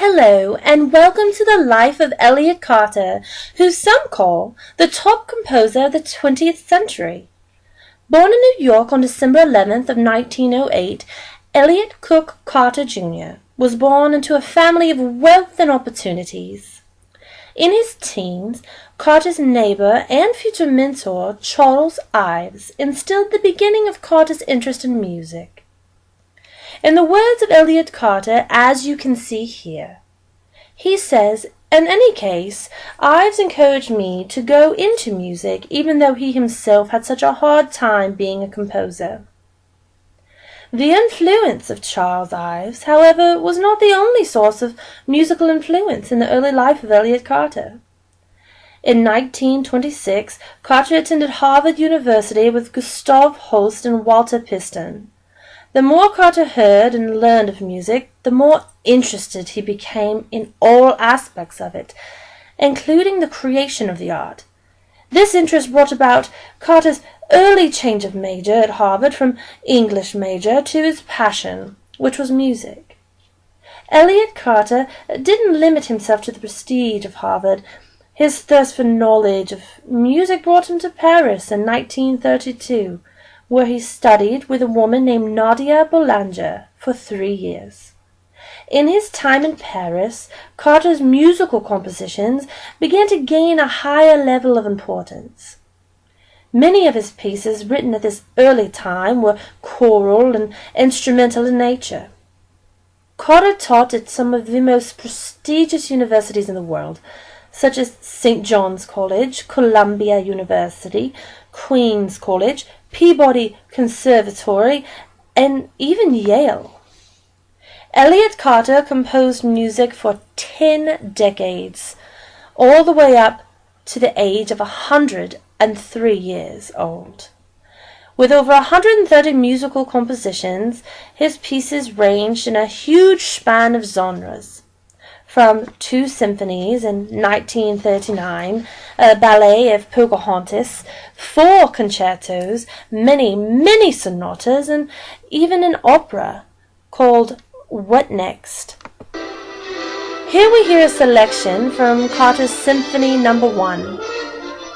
Hello, and welcome to the life of Elliott Carter, who some call the top composer of the 20th century. Born in New York on December 11th of 1908, Elliott Cook Carter Jr. was born into a family of wealth and opportunities. In his teens, Carter's neighbor and future mentor, Charles Ives, instilled the beginning of Carter's interest in music. In the words of Elliott Carter, as you can see here, he says, "In any case, Ives encouraged me to go into music, even though he himself had such a hard time being a composer." The influence of Charles Ives, however, was not the only source of musical influence in the early life of Elliott Carter. In 1926, Carter attended Harvard University with Gustav Holst and Walter Piston. The more Carter heard and learned of music, the more interested he became in all aspects of it, including the creation of the art. This interest brought about Carter's early change of major at Harvard from English major to his passion, which was music. Elliott Carter didn't limit himself to the prestige of Harvard. His thirst for knowledge of music brought him to Paris in 1932, where he studied with a woman named Nadia Boulanger for 3 years. In his time in Paris, Carter's musical compositions began to gain a higher level of importance. Many of his pieces written at this early time were choral and instrumental in nature. Carter taught at some of the most prestigious universities in the world, such as St. John's College, Columbia University, Queen's College, Peabody Conservatory, and even Yale. Elliott Carter composed music for 10 decades, all the way up to the age of 103 years old. With over 130 musical compositions, his pieces ranged in a huge span of genres. From 2 symphonies in 1939, a ballet of Pocahontas, 4 concertos, many sonatas, and even an opera called What Next? Here we hear a selection from Carter's Symphony No. 1.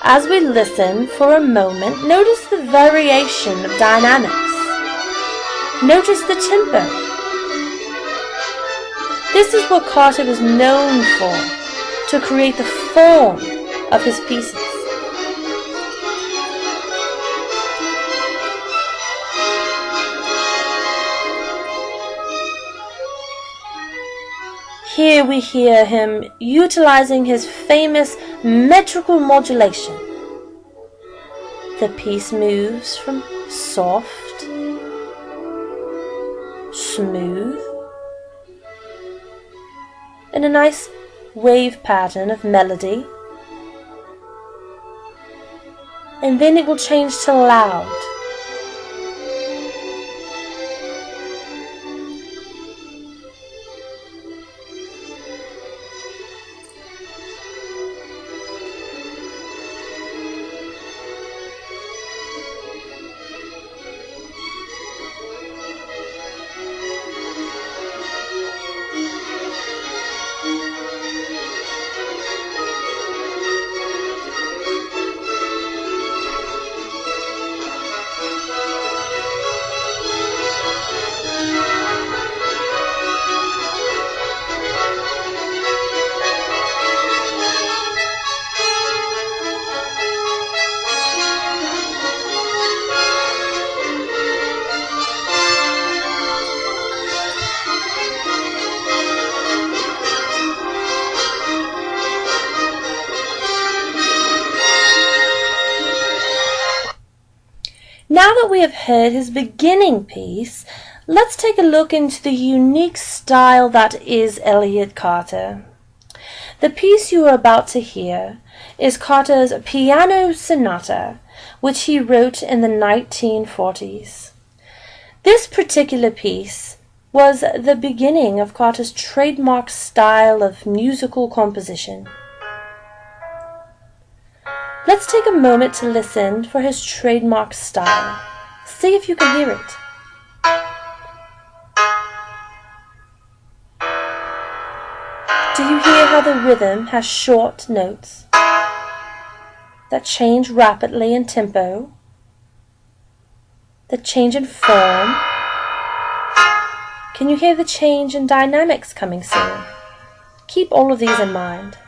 As we listen for a moment, notice the variation of dynamics. Notice the tempo. This is what Carter was known for, to create the form of his pieces. Here we hear him utilizing his famous metrical modulation. The piece moves from soft, smooth, in a nice wave pattern of melody, and then it will change to loud. Now that we have heard his beginning piece, let's take a look into the unique style that is Elliott Carter. The piece you are about to hear is Carter's Piano Sonata, which he wrote in the 1940s. This particular piece was the beginning of Carter's trademark style of musical composition. Let's take a moment to listen for his trademark style. See if you can hear it. how the rhythm has short notes that change rapidly in tempo, that change in form? Can you hear the change in dynamics coming soon? Keep all of these in mind.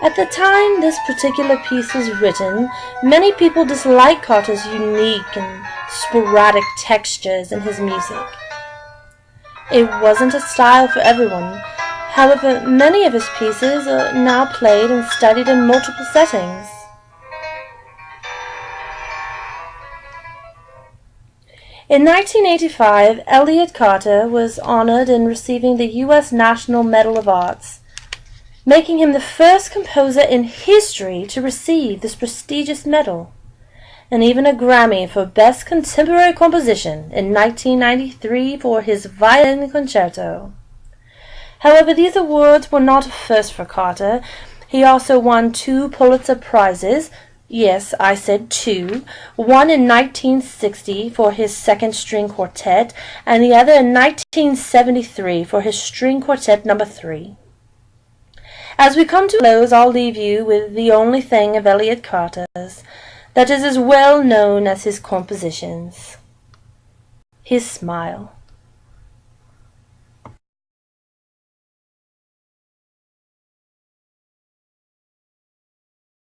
At the time this particular piece was written, many people disliked Carter's unique and sporadic textures in his music. It wasn't a style for everyone. However, many of his pieces are now played and studied in multiple settings. In 1985, Elliott Carter was honored in receiving the U.S. National Medal of Arts, making him the first composer in history to receive this prestigious medal, and even a Grammy for Best Contemporary Composition in 1993 for his Violin Concerto. However, these awards were not a first for Carter. He also won 2 Pulitzer Prizes. Yes, I said 2. One in 1960 for his second string quartet, and the other in 1973 for his string quartet number 3. As we come to a close, I'll leave you with the only thing of Elliott Carter's that is as well known as his compositions: his smile.